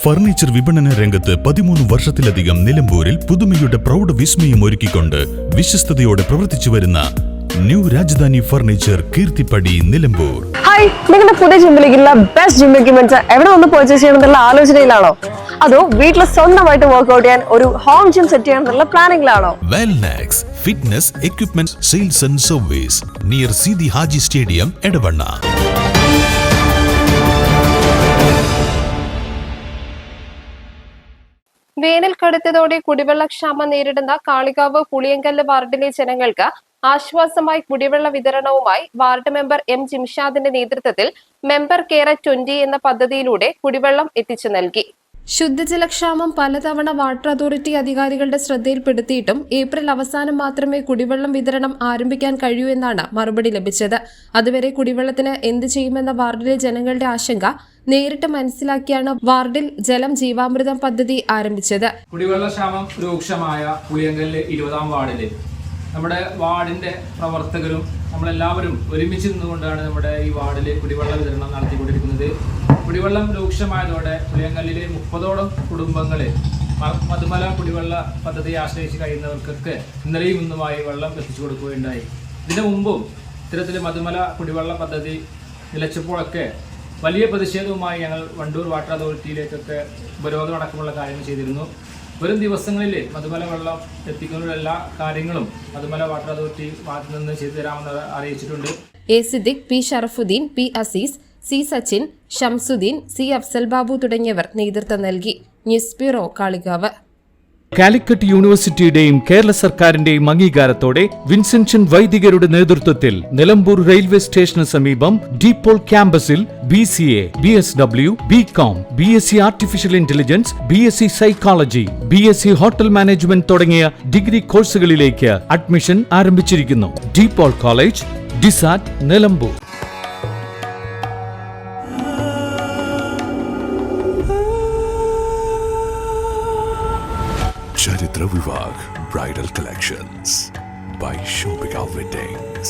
Furniture വിപണന രംഗത്ത് 13 വർഷത്തിലധികം നിലമ്പൂരിൽ പുതുമയുടെ പ്രൗഢ വിസ്മയം ഒരുക്കിക്കൊണ്ട് വിശ്വസ്തയോടെ പ്രവർത്തിച്ചു വരുന്ന New Rajdhani Furniture Keerthippadi Nilambur. Hi, നിങ്ങളുടെ പുതിയ ജിമ്മിലേക്കുള്ള ബെസ്റ്റ് ജിം എക്യുപ്മെന്റ്സ് എവിടെ വന്ന് പർച്ചേസ് ചെയ്യണമെന്നുള്ള ആലോചനയിലാണോ? അതോ വീട്ടിൽ സ്വന്തമായിട്ട് വർക്ക്ഔട്ട് ചെയ്യാൻ ഒരു ഹോം ജിം സെറ്റ് ചെയ്യാനുള്ള പ്ലാനിംഗിലാണോ? Wellnex fitness equipment sales and service near Sidi Haji stadium Edavanna. വേനൽ കടുത്തതോടെ കുടിവെള്ളക്ഷാമം നേരിടുന്ന കാളികാവ് പുളിയങ്കല്ല് വാർഡിലെ ജനങ്ങൾക്ക് ആശ്വാസമായി കുടിവെള്ള വിതരണവുമായി വാർഡ് മെമ്പർ എം ജിംഷാദിന്റെ നേതൃത്വത്തിൽ മെമ്പർ കെയർ 20 എന്ന പദ്ധതിയിലൂടെ കുടിവെള്ളം എത്തിച്ചു നൽകി. ശുദ്ധജലക്ഷാമം പലതവണ വാട്ടർ അതോറിറ്റി അധികാരികളുടെ ശ്രദ്ധയിൽപ്പെടുത്തിയിട്ടും ഏപ്രിൽ അവസാനം മാത്രമേ കുടിവെള്ളം വിതരണം ആരംഭിക്കാൻ കഴിയൂ എന്നാണ് മറുപടി ലഭിച്ചത്. അതുവരെ കുടിവെള്ളത്തിന് എന്ത് ചെയ്യുമെന്ന വാർഡിലെ ജനങ്ങളുടെ ആശങ്ക നേരിട്ട് മനസ്സിലാക്കിയാണ് വാർഡിൽ ജലം ജീവാമൃതം പദ്ധതി ആരംഭിച്ചത്. കുടിവെള്ളക്ഷാമം രൂക്ഷമായ പുളിയങ്കല്ല് 20-ാം വാർഡില് നമ്മുടെ വാർഡിന്റെ പ്രവർത്തകരും നമ്മളെല്ലാവരും ഒരുമിച്ച് നിന്നുകൊണ്ടാണ് നമ്മുടെ ഈ വാർഡിൽ കുടിവെള്ള വിതരണം നടത്തിക്കൊണ്ടിരിക്കുന്നത്. കുടിവെള്ളം രൂക്ഷമായതോടെ പുളിയങ്കല്ലിലെ 30ഓളം കുടുംബങ്ങളെ മധുമല കുടിവെള്ള പദ്ധതിയെ ആശ്രയിച്ച് കഴിയുന്നവർക്കൊക്കെ ഇന്നലെയും ഇന്നുമായി വെള്ളം എത്തിച്ചു കൊടുക്കുകയുണ്ടായി. ഇതിനു മുമ്പും ഇത്തരത്തിൽ മധുമല കുടിവെള്ള പദ്ധതി നിലച്ചപ്പോഴൊക്കെ വലിയ പ്രതിഷേധവുമായി ഞങ്ങൾ വണ്ടൂർ വാട്ടർ അതോറിറ്റിയിലേക്കൊക്കെ ഉപരോധം അടക്കമുള്ള കാര്യങ്ങൾ ചെയ്തിരുന്നു. വരും ദിവസങ്ങളിൽ മധുമല വെള്ളം എത്തിക്കുന്നതിനുള്ള എല്ലാ കാര്യങ്ങളും മധുമല വാട്ടർ അതോറിറ്റി ഭാഗത്തു നിന്ന് ചെയ്തു തരാമെന്ന് അറിയിച്ചിട്ടുണ്ട്. A Siddique, P Sharafuddin, P Azeez, C Sachin, Shamsuddin, C Afsal Babu തുടങ്ങിയവർ നേതൃത്വം നൽകി. News bureau, Kalikavu. കാലിക്കറ്റ് യൂണിവേഴ്സിറ്റിയുടെയും കേരള സർക്കാരിന്റെയും അംഗീകാരത്തോടെ വിൻസെൻഷൻ വൈദികരുടെ നേതൃത്വത്തിൽ നിലമ്പൂർ റെയിൽവേ സ്റ്റേഷന് സമീപം ഡീപോൾ ക്യാമ്പസിൽ BCA, BSW, BCom, BSc artificial intelligence, BSc psychology, BSc hotel management തുടങ്ങിയ ഡിഗ്രി കോഴ്സുകളിലേക്ക് അഡ്മിഷൻ ആരംഭിച്ചിരിക്കുന്നു. ഡീപോൾ കോളേജ്, ഡിസാറ്റ്, Nilambur. Charitra Vivag Bridal Collections by Shobhika Weddings.